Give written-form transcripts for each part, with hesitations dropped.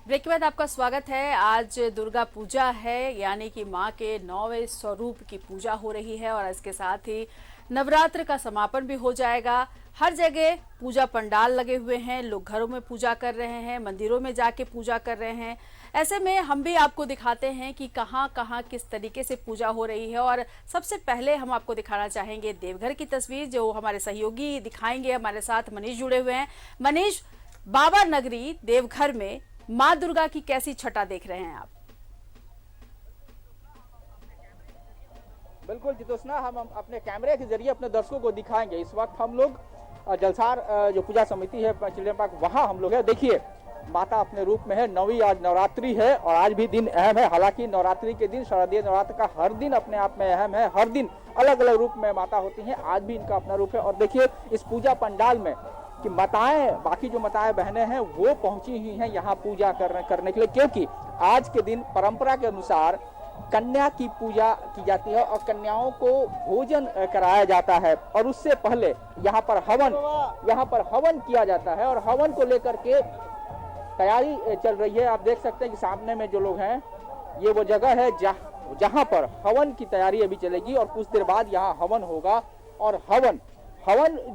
Break के बाद आपका स्वागत है। आज दुर्गा पूजा है, यानी कि मां के 9वें स्वरूप की पूजा हो रही है और इसके साथ ही नवरात्र का समापन भी हो जाएगा। हर जगह पूजा पंडाल लगे हुए हैं, लोग घरों में पूजा कर रहे हैं, मंदिरों में जाके पूजा कर रहे हैं। ऐसे में हम भी आपको दिखाते हैं कि कहां कहां किस तरीके से पूजा हो रही है। और सबसे पहले हम आपको दिखाना चाहेंगे देवघर की तस्वीर, जो हमारे सहयोगी दिखाएंगे। हमारे साथ मनीष जुड़े हुए हैं। मनीष, बाबा नगरी देवघर में मां दुर्गा की कैसी छटा देख रहे हैं आप? बिल्कुल जितोषना, हम अपने कैमरे के जरिए अपने दर्शकों को दिखाएंगे। इस वक्त हम लोग जलसार जो पूजा समिति है चिल्ड्रन पार्क, वहाँ हम लोग हैं। देखिए माता अपने रूप में है। नौवीं आज नवरात्रि है और आज भी दिन अहम है। हालांकि नवरात्रि के दिन, शारदीय नवरात्र का हर दिन अपने आप में अहम है। हर दिन अलग अलग रूप में माता होती हैं। आज भी इनका अपना रूप है। और देखिए इस पूजा पंडाल में कि माताएं, बाकी जो माताएं बहनें हैं वो पहुंची हुई हैं यहाँ पूजा करने के लिए, क्योंकि आज के दिन परंपरा के अनुसार कन्या की पूजा की जाती है और कन्याओं को भोजन कराया जाता है। और उससे पहले यहाँ पर हवन किया जाता है और हवन को लेकर के तैयारी चल रही है। आप देख सकते हैं कि सामने में जो लोग हैं, ये वो जगह है जहाँ पर हवन की तैयारी अभी चलेगी और कुछ देर बाद यहाँ हवन होगा। और हवन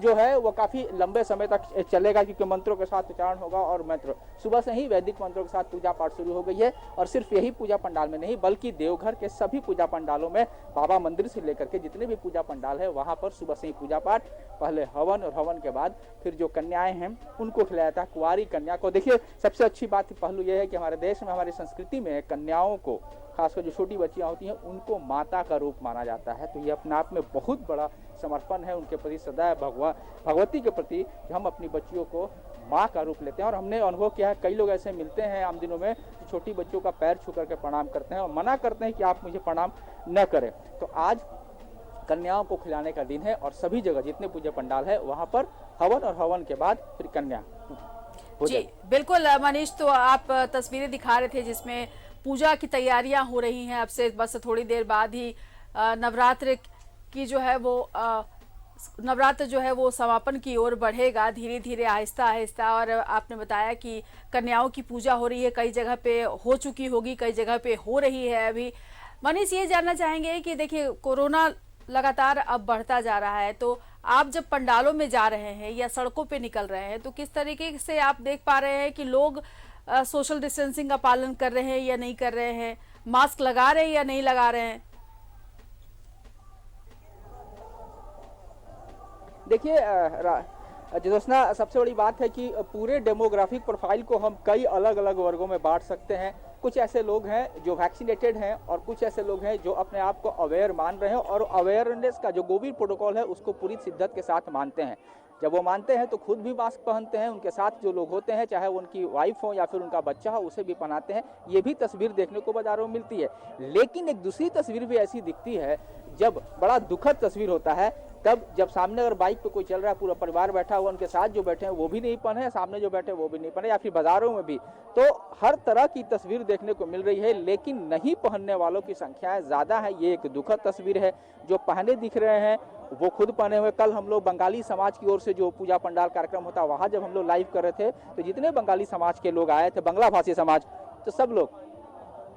जो है वो काफी लंबे समय तक चलेगा, क्योंकि मंत्रों के साथ उच्चारण होगा। और मंत्र सुबह से ही वैदिक मंत्रों के साथ पूजा पाठ शुरू हो गई है। और सिर्फ यही पूजा पंडाल में नहीं, बल्कि देवघर के सभी पूजा पंडालों में, बाबा मंदिर से लेकर के जितने भी पूजा पंडाल है, वहां पर सुबह से ही पूजा पाठ, पहले हवन और हवन के बाद फिर जो कन्याएं हैं उनको खिलाया जाता है, कुंवारी कन्या को। देखिए सबसे अच्छी बात पहलू यह है कि हमारे देश में, हमारी संस्कृति में कन्याओं को, खासकर जो छोटी बच्चियां होती हैं, उनको माता का रूप माना जाता है। तो ये अपने आप में बहुत बड़ा समर्पण है उनके प्रति, सदैव भगवती के प्रति, कि हम अपनी बच्चियों को माँ का रूप लेते हैं। और हमने अनुभव किया है, कई लोग ऐसे मिलते हैं आम दिनों में, छोटी बच्चियों का पैर छू करके प्रणाम करते हैं और मना करते हैं कि आप मुझे प्रणाम न करें। तो आज कन्याओं को खिलाने का दिन है और सभी जगह जितने पूजा पंडाल है वहाँ पर हवन और हवन के बाद फिर कन्या। जी बिल्कुल मनीष, तो आप तस्वीरें दिखा रहे थे जिसमें पूजा की तैयारियां हो रही हैं। अब से बस थोड़ी देर बाद ही नवरात्र की जो है वो नवरात्र जो है वो समापन की ओर बढ़ेगा, धीरे धीरे आहिस्ता आहिस्ता। और आपने बताया कि कन्याओं की पूजा हो रही है, कई जगह पे हो चुकी होगी, कई जगह पे हो रही है अभी। मनीष, ये जानना चाहेंगे कि देखिए कोरोना लगातार अब बढ़ता जा रहा है, तो आप जब पंडालों में जा रहे हैं या सड़कों पे निकल रहे हैं, तो किस तरीके से आप देख पा रहे हैं कि लोग सोशल डिस्टेंसिंग का पालन कर रहे हैं या नहीं कर रहे हैं, मास्क लगा रहे हैं या नहीं लगा रहे हैं? देखिए जितोषना, सबसे बड़ी बात है कि पूरे डेमोग्राफिक प्रोफाइल को हम कई अलग अलग वर्गों में बांट सकते हैं। कुछ ऐसे लोग हैं जो वैक्सीनेटेड हैं और कुछ ऐसे लोग हैं जो अपने आप को अवेयर मान रहे हैं और अवेयरनेस का जो कोविड प्रोटोकॉल है उसको पूरी शिद्दत के साथ मानते हैं। जब वो मानते हैं तो खुद भी मास्क पहनते हैं, उनके साथ जो लोग होते हैं, चाहे वो उनकी वाइफ हो या फिर उनका बच्चा हो, उसे भी पहनाते हैं। ये भी तस्वीर देखने को बाजारों में मिलती है। लेकिन एक दूसरी तस्वीर भी ऐसी दिखती है, जब बड़ा दुखद तस्वीर होता है, तब जब सामने अगर बाइक पे कोई चल रहा है, पूरा परिवार बैठा हुआ, उनके साथ जो बैठे हैं वो भी नहीं पहने, सामने जो बैठे हैं वो भी नहीं पहने, या फिर बाजारों में भी, तो हर तरह की तस्वीर देखने को मिल रही है। लेकिन नहीं पहनने वालों की संख्याएं ज्यादा है। ये एक दुखद तस्वीर है। जो पहने दिख रहे हैं वो खुद पहने हुए। कल हम लोग बंगाली समाज की ओर से जो पूजा पंडाल कार्यक्रम होता है, वहां जब हम लोग लाइव कर रहे थे, तो जितने बंगाली समाज के लोग आए थे, बांग्ला भाषी समाज, तो सब लोग,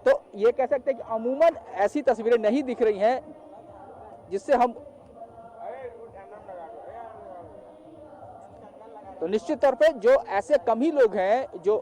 तो ये कह सकते हैं कि अमूमन ऐसी तस्वीरें नहीं दिख रही हैं जिससे हम, तो निश्चित तौर पे जो ऐसे कम ही लोग हैं जो,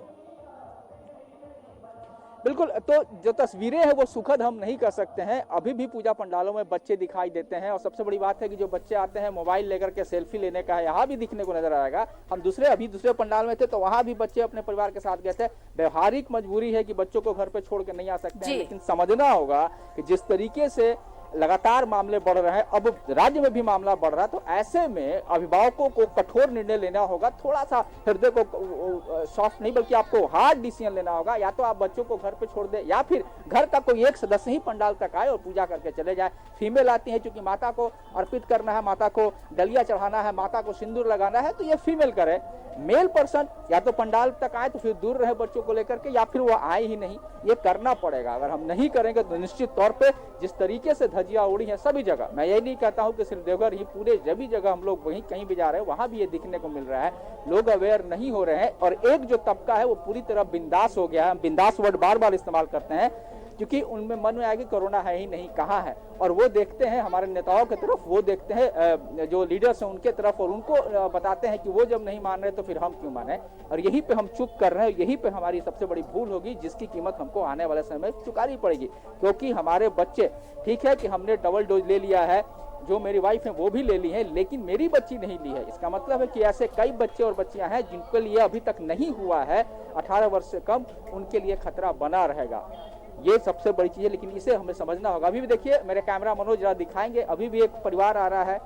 बिल्कुल, तो जो तस्वीरें हैं वो सुखद हम नहीं कर सकते हैं। अभी भी पूजा पंडालों में बच्चे दिखाई देते हैं और सबसे बड़ी बात है कि जो बच्चे आते हैं मोबाइल लेकर के सेल्फी लेने का है, यहाँ भी दिखने को नजर आएगा। हम दूसरे पंडाल में थे तो वहाँ भी बच्चे अपने परिवार के साथ गए थे। व्यवहारिक मजबूरी है कि बच्चों को घर पे छोड़ के नहीं आ सकते हैं, लेकिन समझना होगा कि जिस तरीके से लगातार मामले बढ़ रहे हैं, अब राज्य में भी मामला बढ़ रहा है, तो ऐसे में अभिभावकों को कठोर निर्णय लेना होगा। थोड़ा सा हृदय को सॉफ्ट नहीं बल्कि आपको हार्ड डिसीजन लेना होगा। या तो आप बच्चों को घर पे छोड़ दे, या फिर घर का कोई एक सदस्य ही पंडाल तक आए और पूजा करके चले जाए। फीमेल आती है, क्योंकि माता को अर्पित करना है, माता को डलिया चढ़ाना है, माता को सिंदूर लगाना है, तो ये फीमेल करे। मेल पर्सन या तो पंडाल तक आए तो फिर दूर रहे बच्चों को लेकर के, या फिर वो आए ही नहीं। ये करना पड़ेगा। अगर हम नहीं करेंगे तो निश्चित तौर पे जिस तरीके से धज्जियां उड़ी हैं सभी जगह। मैं यही नहीं कहता हूं कि सिर्फ देवघर ही, पूरे सभी जगह हम लोग वहीं कहीं भी जा रहे हैं वहां भी ये दिखने को मिल रहा है। लोग अवेयर नहीं हो रहे हैं और एक जो तबका है वो पूरी तरह बिंदास हो गया है। हम बिंदास वर्ड बार बार इस्तेमाल करते हैं क्योंकि उनमें मन में आया कि कोरोना है ही नहीं, कहाँ है, और वो देखते हैं हमारे नेताओं की तरफ, वो देखते हैं जो लीडर्स हैं उनके तरफ और उनको बताते हैं कि वो जब नहीं मान रहे तो फिर हम क्यों माने। और यहीं पे हम चुप कर रहे हैं, यहीं पे हमारी सबसे बड़ी भूल होगी जिसकी कीमत हमको आने वाले समय में चुकानी पड़ेगी। क्योंकि हमारे बच्चे, ठीक है कि हमने डबल डोज ले लिया है, जो मेरी वाइफ है वो भी ले ली है, लेकिन मेरी बच्ची नहीं ली है। इसका मतलब है कि ऐसे कई बच्चे और बच्चियां हैं जिनके लिए अभी तक नहीं हुआ है 18 वर्ष से कम, उनके लिए खतरा बना रहेगा। ये सबसे बड़ी चीज है, लेकिन इसे हमें समझना होगा। अभी भी देखिए, मेरे कैमरा मनोज जरा दिखाएंगे, अभी भी एक परिवार आ रहा है,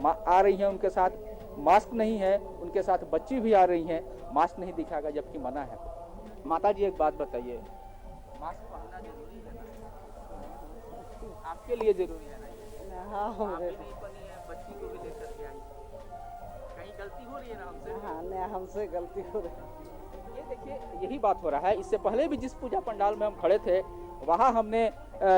आ रही है, उनके साथ मास्क नहीं है, उनके साथ बच्ची भी आ रही है, मास्क नहीं दिखाएगा जबकि मना है। माता जी एक बात बताइए, मास्क पहनना जरूरी है ना? आपके लिए जरूरी है ना? हाँ, आप भी नहीं बनी है, बच्ची को भी लेकर के आई, कहीं गलती हो रही है ना हमसे? हाँ, नहीं, हमसे गलती हो रही। ये देखिए, यही बात हो रहा है। इससे पहले भी जिस पूजा पंडाल में हम खड़े थे वहाँ हमने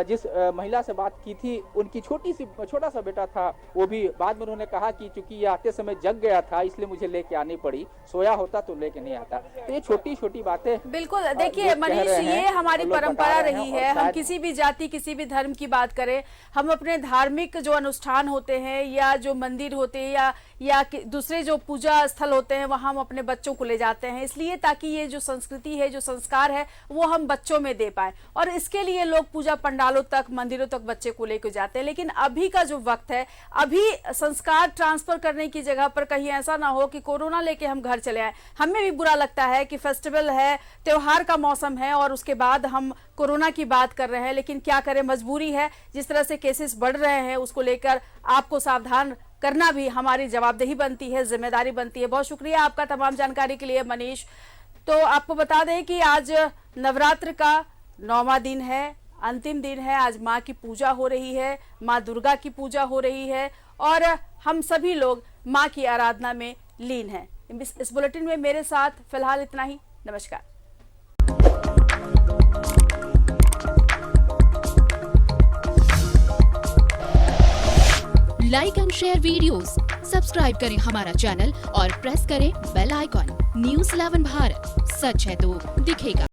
जिस महिला से बात की थी, उनकी छोटा सा बेटा था, वो भी बाद में उन्होंने कहा कि चूंकि ये आते समय जग गया था इसलिए मुझे लेके आनी पड़ी, सोया होता तो लेके नहीं आता। तो ये छोटी छोटी बातें बिल्कुल। देखिए मनीष, ये हमारी परंपरा रही है, हम किसी भी जाति किसी भी धर्म की बात करें, हम अपने धार्मिक जो अनुष्ठान होते हैं या जो मंदिर होते हैं या दूसरे जो पूजा स्थल होते हैं वहां हम अपने बच्चों को ले जाते हैं, इसलिए ताकि ये जो संस्कृति है, जो संस्कार है, वो हम बच्चों में दे पाए। और इसके लिए लोग पूजा पंडालों तक, मंदिरों तक बच्चे को लेकर जाते हैं। लेकिन अभी का जो वक्त है, अभी संस्कार ट्रांसफर करने की जगह पर कहीं ऐसा ना हो कि कोरोना लेके हम घर चले आए। हमें भी बुरा लगता है कि फेस्टिवल है, त्योहार का मौसम है और उसके बाद हम कोरोना की बात कर रहे हैं, लेकिन क्या करें, मजबूरी है। जिस तरह से केसेस बढ़ रहे हैं उसको लेकर आपको सावधान करना भी हमारी जवाबदेही बनती है, जिम्मेदारी बनती है। बहुत शुक्रिया आपका तमाम जानकारी के लिए मनीष। तो आपको बता दें कि आज नवरात्र का 9वां दिन है, अंतिम दिन है। आज माँ की पूजा हो रही है, माँ दुर्गा की पूजा हो रही है और हम सभी लोग माँ की आराधना में लीन हैं। इस बुलेटिन में मेरे साथ फिलहाल इतना ही। नमस्कार। Like and share videos, subscribe करें हमारा चैनल और प्रेस करें बेल आइकॉन। न्यूज़ 11 भारत, सच है तो दिखेगा।